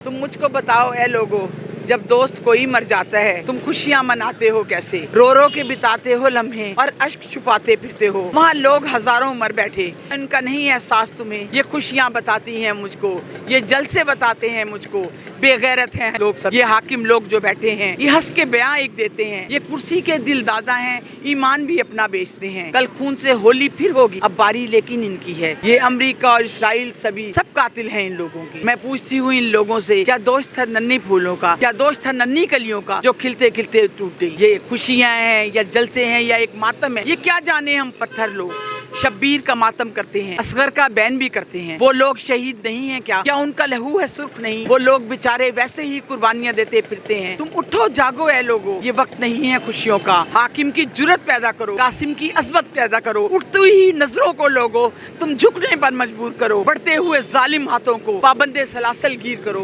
तुम मुझको बताओ ए लोगो, जब दोस्त कोई मर जाता है तुम खुशियाँ मनाते हो कैसे? रो रो के बिताते हो लम्हे और अश्क छुपाते फिरते हो। वहाँ लोग हजारों मर बैठे, इनका नहीं एहसास तुम्हें। ये खुशियाँ बताती हैं मुझको, ये जल से बताते हैं मुझको। बेगैरत हैं लोग सब, ये हाकिम लोग जो बैठे हैं, ये हंस के बयां एक देते हैं। ये कुर्सी के दिल दादा हैं, ईमान भी अपना बेचते हैं। कल खून से होली फिर होगी, अब बारी लेकिन इनकी है। ये अमेरिका और इसराइल सभी सब कातिल हैं इन लोगों की। मैं पूछती हूँ इन लोगों से, क्या दोस्त था नन्ही फूलों का, क्या दोस्त था नन्ही कलियों का, जो खिलते खिलते टूट गई? ये खुशियाँ हैं या जलसे हैं या एक मातम है, ये क्या जाने हम पत्थर लोग। शब्बीर का मातम करते हैं, असगर का बैन भी करते हैं। वो लोग शहीद नहीं है क्या उनका लहू है सुर्ख नहीं? वो लोग बेचारे वैसे ही कुर्बानियां देते फिरते हैं। तुम उठो जागो ऐ लोगो, ये वक्त नहीं है खुशियों का। हाकिम की जुर्रत पैदा करो, कासिम की अजमत पैदा करो। उठती ही नजरों को लोगो तुम झुकने पर मजबूर करो। बढ़ते हुए जालिम हाथों को पाबंदे सलासल गिर करो।